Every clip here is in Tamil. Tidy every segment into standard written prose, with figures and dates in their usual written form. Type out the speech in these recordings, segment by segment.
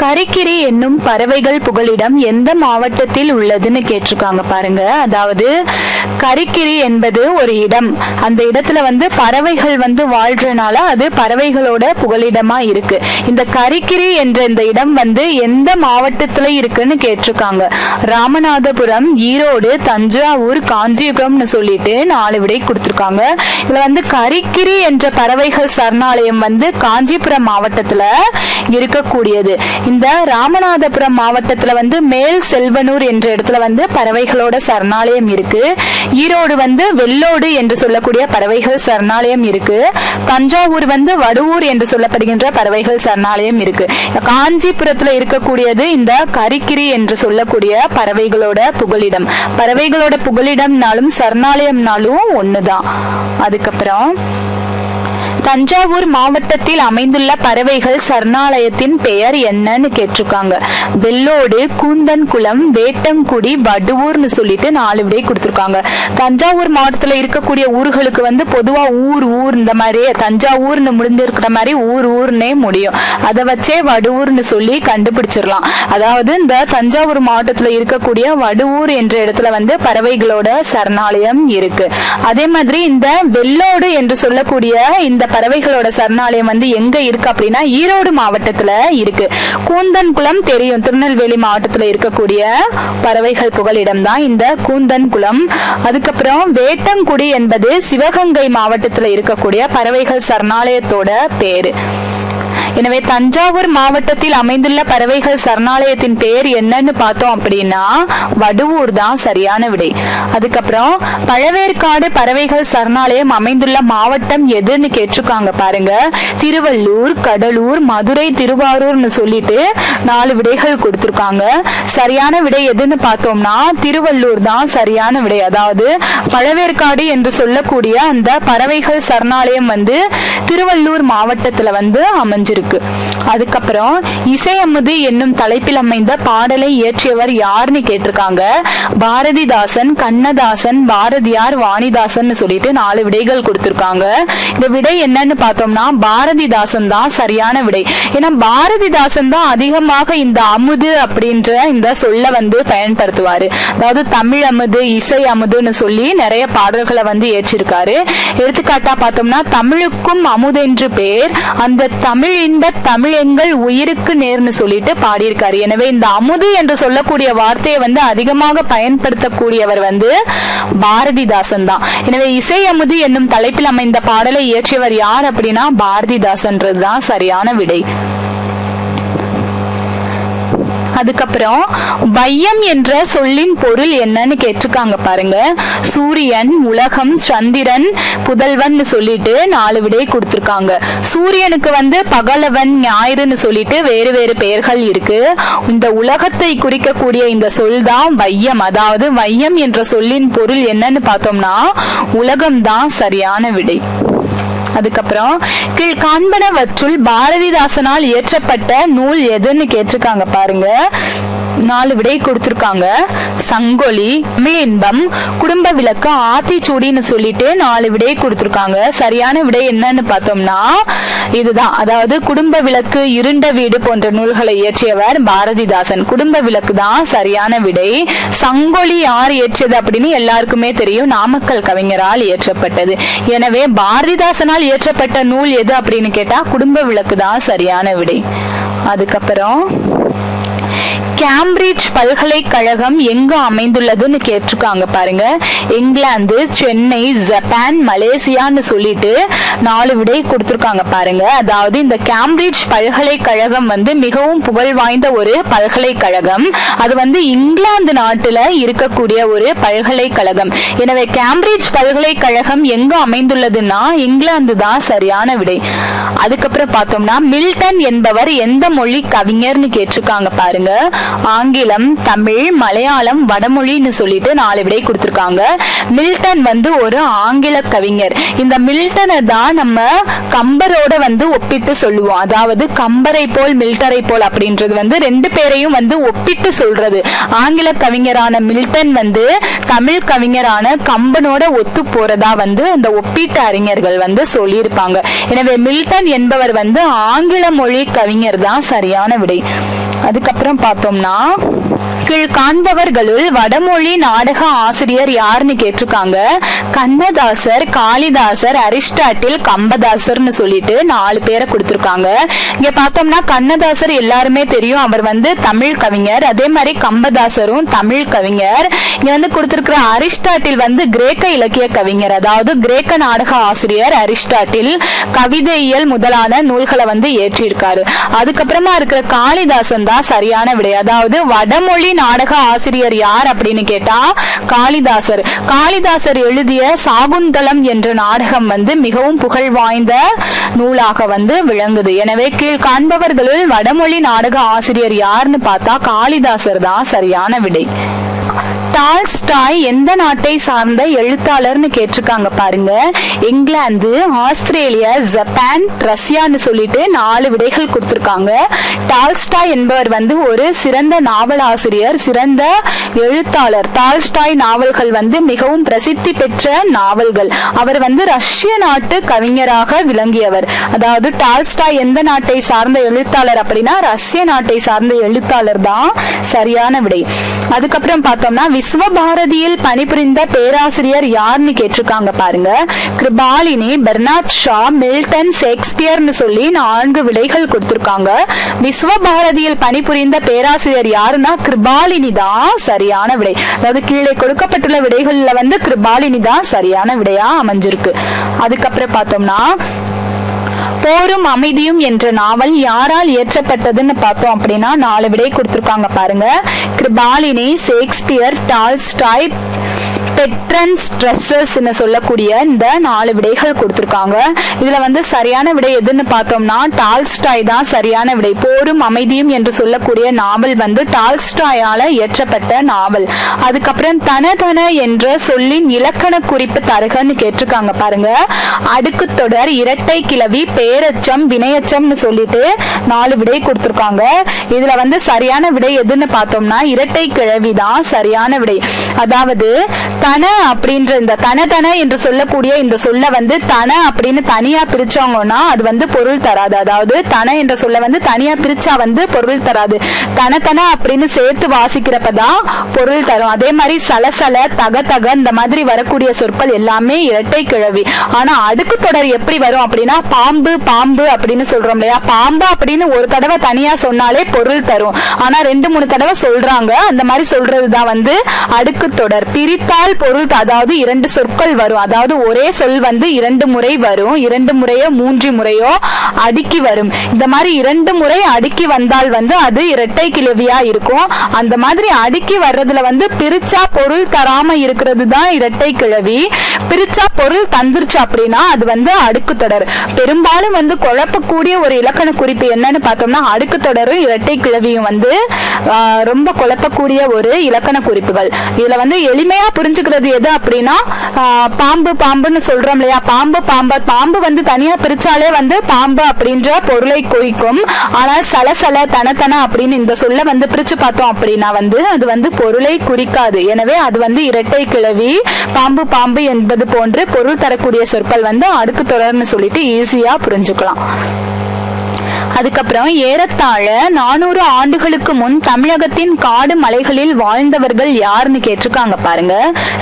கரிக்கிரி என்னும் பறவைகள் புகலிடம் எந்த மாவட்டத்தில் உள்ளதுன்னு கேட்டிருக்காங்க பாருங்க. அதாவது கரிக்கிரி என்பது ஒரு இடம், அந்த இடத்துல பறவைகள் வாழ்றனால அது பறவைகளோட புகலிடமா இருக்கு. இந்த கரிக்கிரி என்ற இந்த இடம் எந்த மாவட்டத்துல இருக்குன்னு கேட்டிருக்காங்க. ராமநாதபுரம், ஈரோடு, தஞ்சாவூர், காஞ்சிபுரம்னு சொல்லிட்டு 4 விடை கொடுத்திருக்காங்க. இதுல கரிக்கிரி என்ற பறவைகள் சரணாலயம் காஞ்சிபுரம் மாவட்டத்துல இருக்கக்கூடியது. இந்த ராமநாதபுரம் மாவட்டத்துல மேல் செல்வனூர் என்ற இடத்துல பறவைகளோட சரணாலயம் இருக்கு. ஈரோடு வெள்ளோடு என்று சொல்லக்கூடிய பறவைகள் சரணாலயம் இருக்கு. தஞ்சாவூர் வடுவூர் என்று சொல்லப்படுகின்ற பறவைகள் சரணாலயம் இருக்கு. காஞ்சிபுரத்துல இருக்கக்கூடியது இந்த கரிக்கிரி என்று சொல்லக்கூடிய பறவைகளோட புகலிடம். பறவைகளோட புகலிடம்னாலும் சரணாலயம்னாலும் ஒண்ணுதான். அதுக்கப்புறம் தஞ்சாவூர் மாவட்டத்தில் அமைந்துள்ள பறவைகள் சரணாலயத்தின் பெயர் என்னன்னு கேட்டிருக்காங்க. வெள்ளோடு, கூந்தன்குளம், வேட்டங்குடி, வடுவூர்னு சொல்லிட்டு 4 விடை கொடுத்திருக்காங்க. தஞ்சாவூர் மாவட்டத்துல இருக்கக்கூடிய ஊர்களுக்கு பொதுவா ஊர் இந்த மாதிரி தஞ்சாவூர்னு முடிஞ்சிருக்கிற மாதிரி ஊர்னே முடியும். அதை வச்சே வடுவூர்னு சொல்லி கண்டுபிடிச்சிடலாம். அதாவது இந்த தஞ்சாவூர் மாவட்டத்துல இருக்கக்கூடிய வடுவூர் என்ற இடத்துல பறவைகளோட சரணாலயம் இருக்கு. அதே மாதிரி இந்த வெள்ளோடு என்று சொல்லக்கூடிய இந்த பறவைகளோட சரணாலயம் எங்க இருக்கு அப்படின்னா ஈரோடு மாவட்டத்துல இருக்கு. கூந்தன்குளம் தெரியும், திருநெல்வேலி மாவட்டத்துல இருக்கக்கூடிய பறவைகள் புகலிடம் தான் இந்த கூந்தன்குளம். அதுக்கப்புறம் வேட்டங்குடி என்பது சிவகங்கை மாவட்டத்துல இருக்கக்கூடிய பறவைகள் சரணாலயத்தோட பேரு. எனவே தஞ்சாவூர் மாவட்டத்தில் அமைந்துள்ள பறவைகள் சரணாலயத்தின் பெயர் என்னன்னு பார்த்தோம் அப்படின்னா வடுவூர் தான் சரியான விடை. அதுக்கப்புறம் பழவேற்காடு பறவைகள் சரணாலயம் அமைந்துள்ள மாவட்டம் எதுன்னு கேட்டிருக்காங்க பாருங்க. திருவள்ளூர், கடலூர், மதுரை, திருவாரூர்னு சொல்லிட்டு 4 விடைகள் கொடுத்திருக்காங்க. சரியான விடை எதுன்னு பார்த்தோம்னா திருவள்ளூர் தான் சரியான விடை. அதாவது பழவேற்காடு என்று சொல்லக்கூடிய அந்த பறவைகள் சரணாலயம் திருவள்ளூர் மாவட்டத்துல அமைஞ்சிருக்கு. அதுக்கப்புறம் இசையமுது என்னும் தலைப்பில் அமைந்த பாடலை இயற்றியவர் யாருன்னு கேட்டிருக்காங்க. பாரதிதாசன், கண்ணதாசன், பாரதியார், வாணிதாசன் சொல்லிட்டு 4 விடைகள் கொடுத்திருக்காங்க. இந்த விடை என்னன்னு பார்த்தோம்னா பாரதிதாசன் தான் சரியான விடை. ஏன்னா பாரதிதாசன் தான் அதிகமாக இந்த அமுது அப்படின்ற இந்த சொல்ல பயன்படுத்துவாரு. அதாவது தமிழ் அமுது, இசை அமுதுன்னு சொல்லி நிறைய பாடல்களை ஏற்றிருக்காரு. எடுத்துக்காட்டா பார்த்தோம்னா தமிழுக்கும் அமுதென்று பேர், அந்த தமிழின் தமிழ் எங்கள் உயிருக்கு நேர்னு சொல்லிட்டு பாடியிருக்காரு. எனவே இந்த அமுது என்று சொல்லக்கூடிய வார்த்தையை அதிகமாக பயன்படுத்தக்கூடியவர் பாரதிதாசன் தான். எனவே இசை அமுது என்னும் தலைப்பில் அமைந்த பாடலை இயற்றியவர் யார் அப்படின்னா பாரதிதாசன்றதுதான் சரியான விடை. அதுக்கப்புறம் வையம் என்ற சொல்லின் பொருள் என்னன்னு கேட்டிருக்காங்க பாருங்க. சூரியன், உலகம், சந்திரன், புதல்வன் சொல்லிட்டு 4 விடை கொடுத்திருக்காங்க. சூரியனுக்கு பகலவன், ஞாயிறுன்னு சொல்லிட்டு வேறு வேறு பெயர்கள் இருக்கு. இந்த உலகத்தை குறிக்கக்கூடிய இந்த சொல் தான் வையம். அதாவது வையம் என்ற சொல்லின் பொருள் என்னன்னு பார்த்தோம்னா உலகம் தான் சரியான விடை. அதுக்கப்புறம் கீழ் காண்பனவற்றுள் பாரதிதாசனால் இயற்றப்பட்ட நூல் எதுன்னு கேட்டிருக்காங்க பாருங்க. 4 விடை கொடுத்திருக்காங்க. சங்கொலி, தமிழின்பம், குடும்ப விளக்கு, ஆத்திச்சூடின்னு சொல்லிட்டு 4 விடை கொடுத்திருக்காங்க. சரியான விடை என்னன்னு பார்த்தோம்னா இதுதான். அதாவது குடும்ப விளக்கு, இருண்ட வீடு போன்ற நூல்களை இயற்றியவர் பாரதிதாசன். குடும்ப விளக்கு தான் சரியான விடை. சங்கொலி யார் இயற்றியது அப்படின்னு எல்லாருக்குமே தெரியும், நாமக்கல் கவிஞரால் இயற்றப்பட்டது. எனவே பாரதிதாசனால் இயற்றப்பட்ட நூல் எது அப்படின்னு கேட்டா குடும்ப விளக்கு தான் சரியான விடை. அதுக்கப்புறம் கேம்பிரிட்ஜ் பல்கலைக்கழகம் எங்க அமைந்துள்ளதுன்னு கேட்டிருக்காங்க பாருங்க. இங்கிலாந்து, சென்னை, ஜப்பான், மலேசியான்னு சொல்லிட்டு 4 விடை கொடுத்திருக்காங்க பாருங்க. அதாவது இந்த கேம்பிரிட்ஜ் பல்கலைக்கழகம் மிகவும் புகழ் வாய்ந்த ஒரு பல்கலைக்கழகம். அது இங்கிலாந்து நாட்டுல இருக்கக்கூடிய ஒரு பல்கலைக்கழகம். எனவே கேம்பிரிட்ஜ் பல்கலைக்கழகம் எங்க அமைந்துள்ளதுன்னா இங்கிலாந்து தான் சரியான விடை. அதுக்கப்புறம் பார்த்தோம்னா மில்டன் என்பவர் எந்த மொழி கவிஞர்னு கேட்டிருக்காங்க பாருங்க. ஆங்கிலம், தமிழ், மலையாளம், வடமொழின்னு சொல்லிட்டு 4 விடை கொடுத்திருக்காங்க. மில்டன் ஒரு ஆங்கில கவிஞர். இந்த மில்டனை தான் நம்ம கம்பரோட ஒப்பிட்டு சொல்லுவோம். அதாவது கம்பரை போல் மில்டரை போல் அப்படின்றது 2 பேரையும் ஒப்பிட்டு சொல்றது. ஆங்கில கவிஞரான மில்டன் தமிழ் கவிஞரான கம்பனோட ஒத்து போறதா அந்த ஒப்பீட்டு அறிஞர்கள் சொல்லியிருப்பாங்க. எனவே மில்டன் என்பவர் ஆங்கில மொழி கவிஞர் தான் சரியான விடை. அதுக்கப்புறம் பார்த்தோம்னா கீழ் காண்பவர்களுள் வடமொழி நாடக ஆசிரியர் யாருன்னு கேட்டிருக்காங்க. கண்ணதாசர், காளிதாசர், அரிஸ்டாட்டில், கம்பதாசர்னு சொல்லிட்டு 4 பேரை கொடுத்திருக்காங்க. இங்க பார்த்தோம்னா கண்ணதாசர் எல்லாருமே தெரியும், அவர் வந்து தமிழ் கவிஞர். அதே மாதிரி கம்பதாசரும் தமிழ் கவிஞர். இங்க வந்து கொடுத்திருக்கிற அரிஸ்டாட்டில் வந்து கிரேக்க இலக்கிய கவிஞர், அதாவது கிரேக்க நாடக ஆசிரியர் அரிஸ்டாட்டில் கவிதையியல் முதலான நூல்களை வந்து ஏற்றியிருக்காரு. அதுக்கப்புறமா இருக்கிற காளிதாசன் தான் சரியான விடை. அதாவது வடமொழி நாடக ஆசிரியர் யார் அப்படின்னு கேட்டா காளிதாசர். காளிதாசர் எழுதிய சாகுந்தலம் என்ற நாடகம் வந்து மிகவும் புகழ் வாய்ந்த நூலாக வந்து விளங்குது. எனவே கீழ் காண்பவர்களுள் வடமொழி நாடக ஆசிரியர் யாருன்னு பார்த்தா காளிதாசர் தான் சரியான விடை. டால்ஸ்டாய் எந்த நாட்டை சார்ந்த எழுத்தாளர்னு கேட்டிருக்காங்க பாருங்க. இங்கிலாந்து, ஆஸ்திரேலியா, ஜப்பான், ரஷ்யான்னு சொல்லிட்டு 4 விடைகள் கொடுத்திருக்காங்க. டால்ஸ்டாய் என்பவர் வந்து ஒரு சிறந்த நாவலாசிரியர், சிறந்த எழுத்தாளர். டால்ஸ்டாய் நாவல்கள் வந்து மிகவும் பிரசித்தி பெற்ற நாவல்கள். அவர் வந்து ரஷ்ய நாட்டு கவிஞராக விளங்கியவர். அதாவது டால்ஸ்டாய் எந்த நாட்டை சார்ந்த எழுத்தாளர் அப்படின்னா ரஷ்ய நாட்டை சார்ந்த எழுத்தாளர் தான் சரியான விடை. அதுக்கப்புறம் பார்த்தோம்னா விஸ்வபாரதியில் பணிபுரிந்த பேராசிரியர் யாருன்னு கேட்டிருக்காங்க பாருங்க. கிருபாலினி, பெர்னார்ட் ஷா, மில்டன், ஷேக்ஸ்பியர்னு சொல்லி 4 விடைகள் கொடுத்திருக்காங்க. விஸ்வபாரதியில் பணிபுரிந்த பேராசிரியர் யாருன்னா கிருபாலினி தான் சரியான விடை. அதாவது கீழே கொடுக்கப்பட்டுள்ள விடைகள்ல வந்து கிருபாலினி தான் சரியான விடையா அமைஞ்சிருக்கு. அதுக்கப்புறம் பார்த்தோம்னா போரும் அமைதியும் என்ற நாவல் யாரால் இயற்றப்பட்டதுன்னு பார்த்தோம் அப்படின்னா 4 விடை கொடுத்திருக்காங்க பாருங்க. கிருபாலினி, ஷேக்ஸ்பியர், டால்ஸ்டாய், பெட்ரன் ஸ்ட்ரெஸ்ஸஸ் சொல்லக்கூடிய இந்த 4 விடைகள் கொடுத்திருக்காங்க. இதுல வந்து சரியான விடை எதுன்னு பார்த்தோம்னா டால்ஸ்டாய் தான் சரியான விடை. போரும் அமைதியும் என்று சொல்லக்கூடிய நாவல் வந்து டால்ஸ்டாயால இயற்றப்பட்ட நாவல். அதுக்கப்புறம் தன என்ற சொல்லின் இலக்கண குறிப்பு தருகன்னு கேட்டிருக்காங்க பாருங்க. அடுக்கு தொடர், இரட்டை கிளவி, பேரச்சம், வினையச்சம்னு சொல்லிட்டு 4 விடை கொடுத்திருக்காங்க. இதுல வந்து சரியான விடை எதுன்னு பார்த்தோம்னா இரட்டை கிளவி தான் சரியான விடை. அதாவது தன அப்படின்ற இந்த தன என்று சொல்லக்கூடிய இந்த சொல்ல வந்து தன அப்படின்னு தனியா பிரிச்சாங்கன்னா அது வந்து பொருள் தராது. அதாவது தன என்ற சொல்ல வந்து தனியா பிரிச்சா வந்து பொருள் தராது. தன அப்படின்னு சேர்த்து வாசிக்கிறப்பதான் பொருள் தரும். அதே மாதிரி சலசல, தக இந்த மாதிரி வரக்கூடிய சொற்கள் எல்லாமே இரட்டை கிளவி. ஆனா அடுக்கு தொடர் எப்படி வரும் அப்படின்னா பாம்பு அப்படின்னு சொல்றோம் இல்லையா, பாம்பு அப்படின்னு ஒரு தடவை தனியா சொன்னாலே பொருள் தரும். ஆனா 2-3 தடவை சொல்றாங்க, அந்த மாதிரி சொல்றதுதான் வந்து அடுக்கு தொடர். பிரித்தால் பொருள், அதாவது 2 சொற்கள் வரும். அதாவது ஒரே சொல் வந்து 2 முறை வரும், 2 முறையோ 3 முறையோ அடுக்கி வரும். இந்த மாதிரி 2 முறை அடுக்கி வந்தால் வந்து அது இரட்டை கிளவியா இருக்கும். அந்த மாதிரி அடுக்கி வர்றதுல வந்து பிரிச்சா பொருள் தராம இருக்கிறது தான் இரட்டை கிளவி. பிரிச்சா பொருள் தந்துருச்சு அப்படின்னா அது வந்து அடுக்கு தொடர். பெரும்பாலும் வந்து குழப்பக்கூடிய ஒரு இலக்கண குறிப்பு என்னன்னு பார்த்தோம்னா அடுக்கு தொடரும் இரட்டை கிளவியும் வந்து ரொம்ப குழப்பக்கூடிய ஒரு இலக்கண குறிப்புகள். இதுல வந்து எளிமையா புரிஞ்சுக்கிறது எது அப்படின்னா பாம்புன்னு சொல்றோம் இல்லையா, பாம்பு வந்து தனியா பிரிச்சாலே வந்து பாம்பு அப்படின்ற பொருளை குறிக்கும். ஆனால் சலசல, தன அப்படின்னு இந்த சொல்ல வந்து பிரிச்சு பார்த்தோம் அப்படின்னா வந்து அது வந்து பொருளை குறிக்காது. எனவே அது வந்து இரட்டை கிளவி. பாம்பு என்பது போன்று பொருள் தரக்கூடிய சொற்கள் வந்து அடுக்கு தொடர்னு சொல்லிட்டு ஈஸியா புரிஞ்சுக்கலாம். அதுக்கப்புறம் ஏறத்தாழ 400 ஆண்டுகளுக்கு முன் தமிழகத்தின் காடு மலைகளில் வாழ்ந்தவர்கள் யாருன்னு கேட்டிருக்காங்க பாருங்க.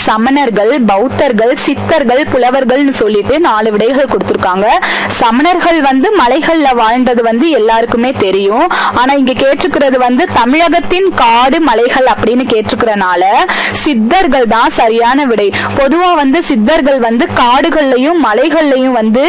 சமணர்கள், பௌத்தர்கள், சித்தர்கள், புலவர்கள்னு சொல்லிட்டு 4 விடைகள் கொடுத்திருக்காங்க. சமணர்கள் வந்து மலைகள்ல வாழ்ந்தது வந்து எல்லாருக்குமே தெரியும். ஆனா இங்க கேட்டிருக்கிறது வந்து தமிழகத்தின் காடு மலைகள் அப்படின்னு கேட்டிருக்கிறனால சித்தர்கள் தான் சரியான விடை. பொதுவா வந்து சித்தர்கள் வந்து காடுகள்லயும் மலைகள்லயும் வந்து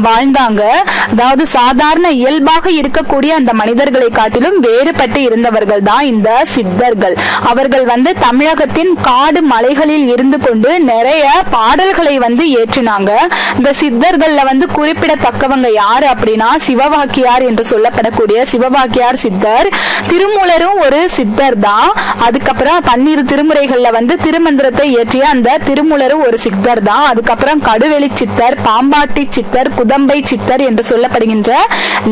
வாழ்ந்தாங்க. அதாவது சாதாரண இயல்பாக இருக்கக்கூடிய அந்த மனிதர்களை காட்டிலும் வேறுபட்டு இருந்தவர்கள் தான் இந்த சித்தர்கள். அவர்கள் வந்து தமிழகத்தின் காடு மலைகளில் இருந்து கொண்டு நிறைய பாடல்களை வந்து ஏற்றினாங்க. இந்த சித்தர்கள்ல வந்து குறிப்பிடத்தக்கவங்க யாரு அப்படின்னா சிவவாக்கியார் என்று சொல்லப்படக்கூடிய சிவவாக்கியார் சித்தர். திருமூலரும் ஒரு சித்தர் தான். அதுக்கப்புறம் 12 திருமுறைகள்ல வந்து திருமந்திரத்தை ஏற்றிய அந்த திருமூலரும் ஒரு சித்தர் தான். அதுக்கப்புறம் கடுவெளி சித்தர், பாம்பாட்டி சித்தர், குதம்பை சித்தர் என்று சொல்லப்படுகின்ற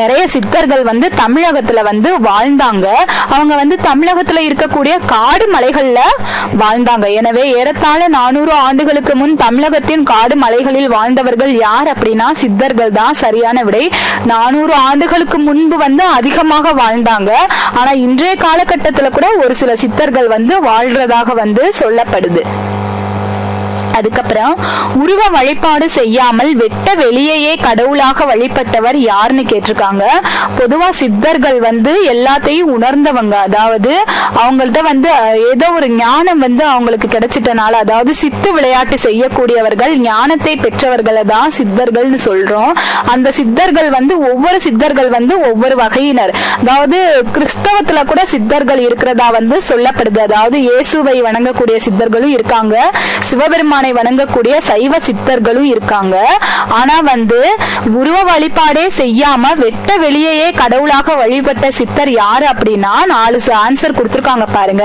நிறைய சித்தர்கள் வந்து தமிழகத்துல வந்து வாழ்ந்தாங்க. அவங்க வந்து தமிழகத்துல இருக்கக்கூடிய காடு மலைகள்ல வாழ்ந்தாங்க. எனவே ஏறத்தாழ 400 ஆண்டுகளுக்கு முன் தமிழகத்தின் காடு மலைகளில் வாழ்ந்தவர்கள் யார் அப்படின்னா சித்தர்கள் தான் சரியான விடை. 400 ஆண்டுகளுக்கு முன்பு வந்து அதிகமாக வாழ்ந்தாங்க. ஆனா இன்றைய காலகட்டத்துல கூட ஒரு சில சித்தர்கள் வந்து வாழ்றதாக வந்து சொல்லப்படுது. அதுக்கப்புறம் உருவ வழிபாடு செய்யாமல் வெட்ட வெளியேயே கடவுளாக வழிபட்டவர் யாருன்னு கேட்டிருக்காங்க. பொதுவா சித்தர்கள் வந்து எல்லாத்தையும் உணர்ந்தவங்க. அதாவது அவங்கள்ட்ட வந்து ஏதோ ஒரு ஞானம் வந்து அவங்களுக்கு கிடைச்சிட்டனால, அதாவது சித்து விளையாட்டு செய்யக்கூடியவர்கள், ஞானத்தை பெற்றவர்களை தான் சித்தர்கள்னு சொல்றோம். அந்த சித்தர்கள் வந்து ஒவ்வொரு சித்தர்கள் வந்து ஒவ்வொரு வகையினர். அதாவது கிறிஸ்தவத்துல கூட சித்தர்கள் இருக்கிறதா வந்து சொல்லப்படுது. அதாவது இயேசுவை வணங்கக்கூடிய சித்தர்களும் இருக்காங்க, சிவபெருமான வணங்கக்கூடிய சைவ சித்தர்களும் இருக்காங்க. ஆனா வந்து உருவ வழிபாடே செய்யாம வெட்ட வெளியே கடவுளாக வழிபட்ட சித்தர் யாரு அப்படின்னா 4 ஆன்சர் கொடுத்திருக்காங்க பாருங்க.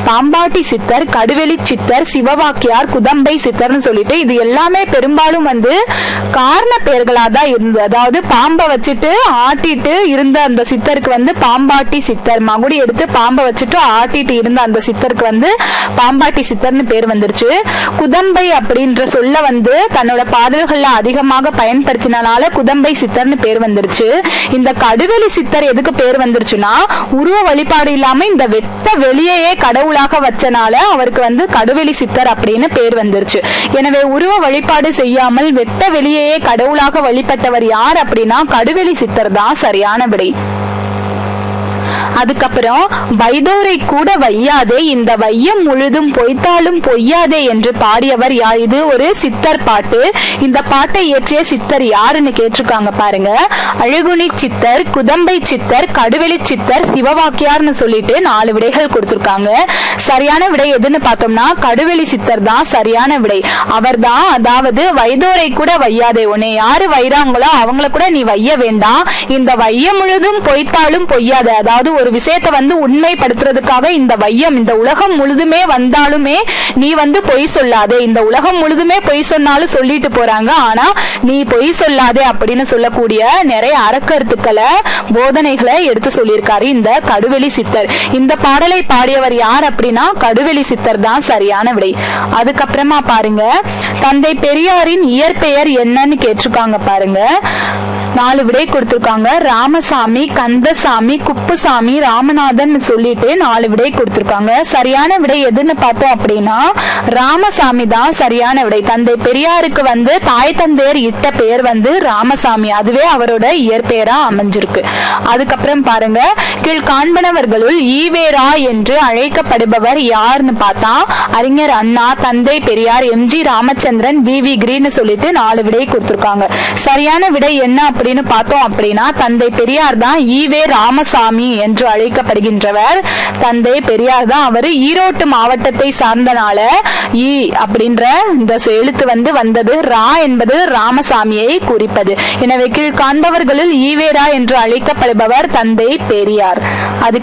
பாம்பாட்டி சித்தர், கடுவெளி சித்தர், சிவவாக்கியார், குதம்பை சித்தர்னு சொல்லிட்டு இது எல்லாமே பெரும்பாலும் வந்து காரண பெயர்களா தான் இருந்தது. அதாவது பாம்பை வச்சுட்டு ஆட்டிட்டு இருந்த அந்த சித்தருக்கு வந்து பாம்பாட்டி சித்தர், மகுடி எடுத்து பாம்பை வச்சுட்டு ஆட்டிட்டு இருந்த அந்த சித்தருக்கு வந்து பாம்பாட்டி சித்தர்னு பேர் வந்துருச்சு. குதம்பை அப்படின்ற சொல்ல வந்து தன்னோட பாடல்கள்ல அதிகமாக பயன்படுத்தினால குதம்பை சித்தர்னு பேர் வந்துருச்சு. இந்த கடுவெளி சித்தர் எதுக்கு பேர் வந்துருச்சுன்னா உருவ வழிபாடு இல்லாம இந்த வெட்ட வெளியே கடவுளாக வச்சனால அவருக்கு வந்து கடுவெளி சித்தர் அப்படின்னு பேர் வந்துருச்சு. எனவே உருவ வழிபாடு செய்யாமல் வெட்ட வெளியே கடவுளாக வழிபட்டவர் யார் அப்படின்னா கடுவெளி சித்தர் தான் சரியான விடை. அதுக்கப்புறம் வைதோரை கூட வையாதே இந்த வையம் முழுதும் பொய்த்தாலும் பொய்யாதே என்று பாடியவர் யார்? இது ஒரு சித்தர் பாட்டு. இந்த பாட்டை இயற்றிய சித்தர் யாருன்னு கேட்டிருக்காங்க பாருங்க. அழகுனி சித்தர், குதம்பை சித்தர், கடுவெளி சித்தர், சிவவாக்கியார்னு சொல்லிட்டு 4 விடைகள் கொடுத்திருக்காங்க. சரியான விடை எதுன்னு பார்த்தோம்னா கடுவெளி சித்தர் தான் சரியான விடை. அவர் தான், அதாவது வைதோரை கூட வையாதே, உன்னை யாரு வைறாங்களோ அவங்கள கூட நீ வைய வேண்டாம், இந்த வையம் முழுதும் பொய்த்தாலும் பொய்யாதே, அதாவது ஒரு விஷயத்தை வந்து உண்மைப்படுத்துறதுக்காக இந்த வையம் இந்த உலகம் முழுதுமே வந்தாலுமே நீ வந்து பொய் சொல்லாதே, இந்த உலகம் முழுதுமே பொய் சொன்னாலும் சொல்லிட்டு போறாங்க, ஆனா நீ பொய் சொல்லாதே அப்படின்னு சொல்லக்கூடிய நிறைய அறக்கருத்துக்களை போதனைகளை எடுத்து சொல்லியிருக்காரு இந்த கடுவெளி சித்தர். இந்த பாடலை பாடியவர் யார் அப்படின்னா கடுவெளி சித்தர் தான் சரியான விடை. அதுக்கப்புறமா பாருங்க, தந்தை பெரியாரின் இயற்பெயர் என்னன்னு கேட்டிருக்காங்க பாருங்க. 4 விடை கொடுத்திருக்காங்க. ராமசாமி, கந்தசாமி, குப்புசாமி, ராமநாதன் சொல்லிட்டு 4 விடை கொடுத்திருக்காங்க. சரியான விடை எதுன்னு பார்த்தோம் அப்படின்னா ராமசாமி தான் சரியான விடை. தந்தை பெரியாருக்கு வந்து தாய் தந்தையர் இட்ட பெயர் வந்து ராமசாமி, அதுவே அவரோட இயற்பெயரா அமைஞ்சிருக்கு. அதுக்கப்புறம் பாருங்க, கீழ் காண்பனவர்களுள் ஈவேரா என்று அழைக்கப்படுபவர் யாருன்னு பார்த்தா அறிஞர் அண்ணா, தந்தை பெரியார், எம்ஜி ராமச்சந்திரன், வி கிரீன்னு சொல்லிட்டு 4 விடை கொடுத்திருக்காங்க. சரியான விடை என்ன அப்படின்னு பார்த்தோம் அப்படின்னா தந்தை பெரியார் தான் ஈவே ராமசாமி என்று அழைக்கப்படுகின்றவர். தந்தை பெரியார் தான். அவரு ஈரோட்டு மாவட்டத்தை சார்ந்தனால ஈ அப்படின்ற இந்த எழுத்து வந்து வந்தது. ரா என்பது ராமசாமியை குறிப்பது. எனவே கீழ் காண்பவர்களில் ஈவேரா என்று அழைக்கப்படுபவர் தந்தை பெரியார். அது